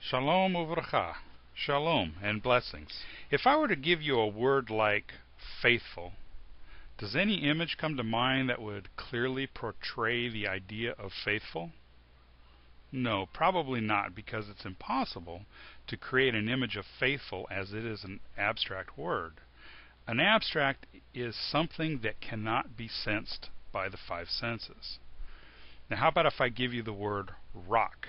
Shalom uvracha. Shalom and blessings. If I were to give you a word like faithful, does any image come to mind that would clearly portray the idea of faithful? No, probably not, because it's impossible to create an image of faithful as it is an abstract word. An abstract is something that cannot be sensed by the five senses. Now, how about if I give you the word rock?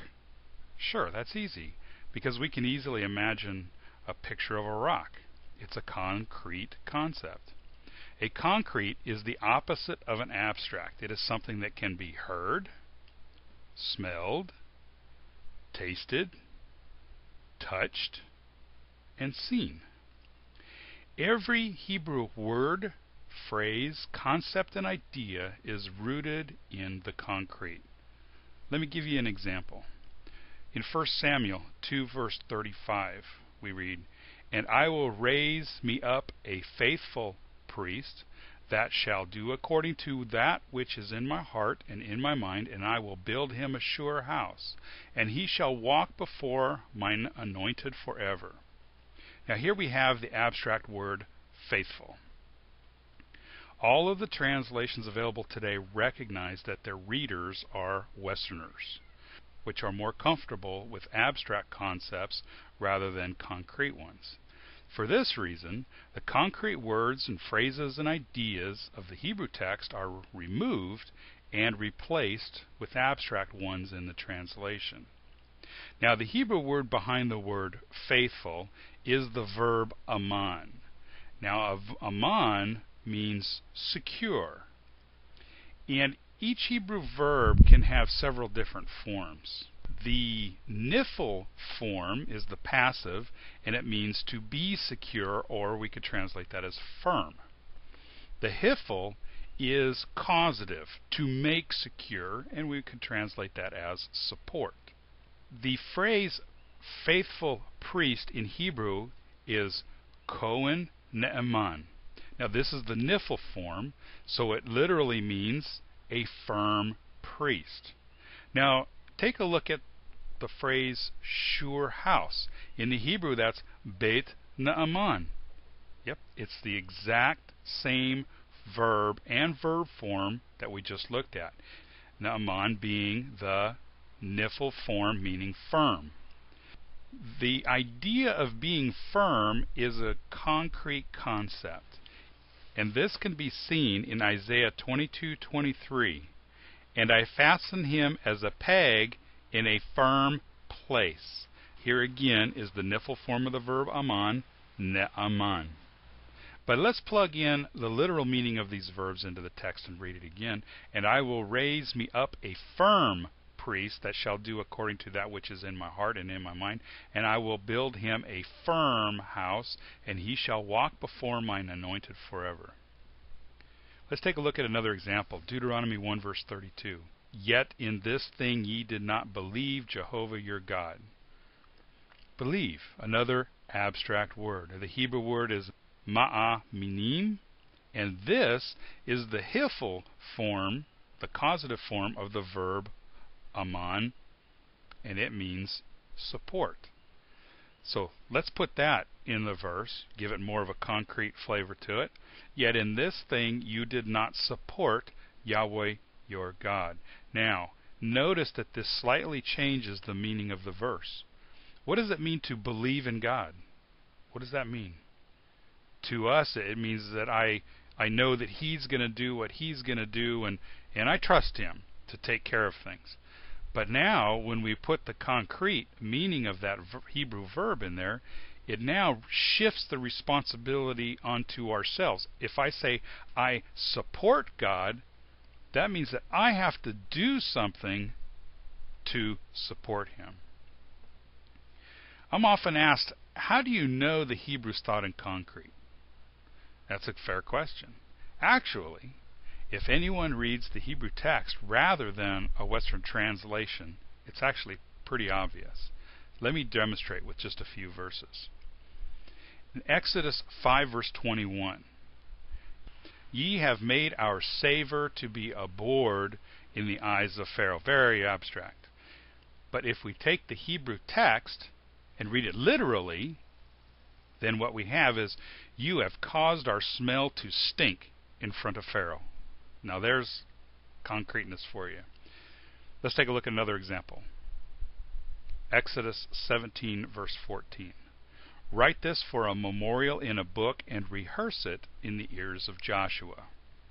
Sure, that's easy, because we can easily imagine a picture of a rock. It's a concrete concept. A concrete is the opposite of an abstract. It is something that can be heard, smelled, tasted, touched, and seen. Every Hebrew word, phrase, concept, and idea is rooted in the concrete. Let me give you an example. In 1 Samuel 2 verse 35 we read, "And I will raise me up a faithful priest that shall do according to that which is in my heart and in my mind, and I will build him a sure house, and he shall walk before mine anointed forever." Now here we have the abstract word faithful. All of the translations available today recognize that their readers are Westerners, which are more comfortable with abstract concepts rather than concrete ones. For this reason, the concrete words and phrases and ideas of the Hebrew text are removed and replaced with abstract ones in the translation. Now, the Hebrew word behind the word faithful is the verb aman. Now, aman means secure. And each Hebrew verb can have several different forms. The nifl form is the passive, and it means to be secure, or we could translate that as firm. The hifl is causative, to make secure, and we could translate that as support. The phrase faithful priest in Hebrew is Kohen Ne'eman. Now this is the nifl form, so it literally means a firm priest. Now take a look at the phrase sure house. In the Hebrew that's Beit Naaman. Yep, it's the exact same verb and verb form that we just looked at. Naaman being the nifl form meaning firm. The idea of being firm is a concrete concept. And this can be seen in Isaiah 22:23. "And I fasten him as a peg in a firm place." Here again is the nifl form of the verb aman, ne'aman. But let's plug in the literal meaning of these verbs into the text and read it again. "And I will raise me up a firm priest that shall do according to that which is in my heart and in my mind, and I will build him a firm house, and he shall walk before mine anointed forever." Let's take a look at another example. Deuteronomy 1 verse 32. "Yet in this thing ye did not believe Jehovah your God." Believe, another abstract word. The Hebrew word is ma'aminim, and this is the hifl form, the causative form of the verb aman, and it means support. So let's put that in the verse, give it more of a concrete flavor to it. "Yet in this thing you did not support Yahweh your God." Now, notice that this slightly changes the meaning of the verse. What does it mean to believe in God? What does that mean? To us, it means that I know that He's going to do what He's going to do, and I trust Him to take care of things. But now, when we put the concrete meaning of that Hebrew verb in there, it now shifts the responsibility onto ourselves. If I say, I support God, that means that I have to do something to support Him. I'm often asked, how do you know the Hebrews thought in concrete? That's a fair question. Actually, if anyone reads the Hebrew text rather than a Western translation, it's actually pretty obvious. Let me demonstrate with just a few verses. In Exodus 5 verse 21, "Ye have made our savor to be abhorred in the eyes of Pharaoh." Very abstract. But if we take the Hebrew text and read it literally, then what we have is, you have caused our smell to stink in front of Pharaoh. Now there's concreteness for you. Let's take a look at another example. Exodus 17 verse 14. Write this for a memorial in a book and rehearse it in the ears of Joshua.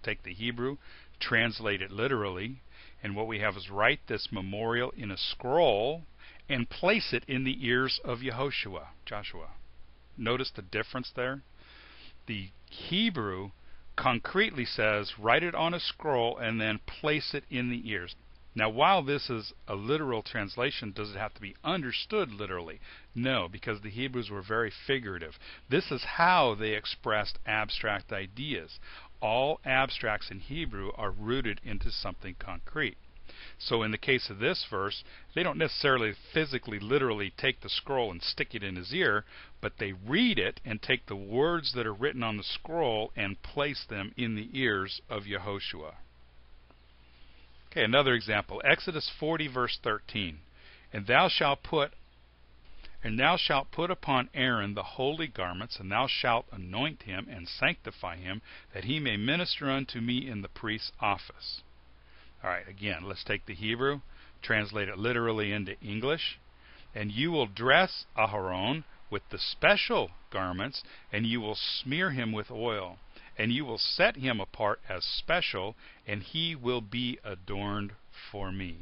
Take the Hebrew, translate it literally, and what we have is write this memorial in a scroll and place it in the ears of Joshua. Notice the difference there? The Hebrew concretely says write it on a scroll and then place it in the ears. Now, while this is a literal translation, does it have to be understood literally? No, because the Hebrews were very figurative. This is how they expressed abstract ideas. All abstracts in Hebrew are rooted into something concrete. So in the case of this verse, they don't necessarily physically, literally take the scroll and stick it in his ear, but they read it and take the words that are written on the scroll and place them in the ears of Yehoshua. Okay, another example. Exodus 40 verse 13. And thou shalt put upon Aaron the holy garments, and thou shalt anoint him and sanctify him, that he may minister unto me in the priest's office. Alright, again, let's take the Hebrew, translate it literally into English. And you will dress Aharon with the special garments, and you will smear him with oil. And you will set him apart as special, and he will be adorned for me.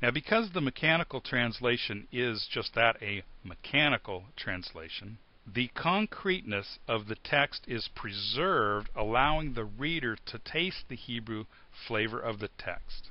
Now, because the mechanical translation is just that, a mechanical translation, the concreteness of the text is preserved, allowing the reader to taste the Hebrew flavor of the text.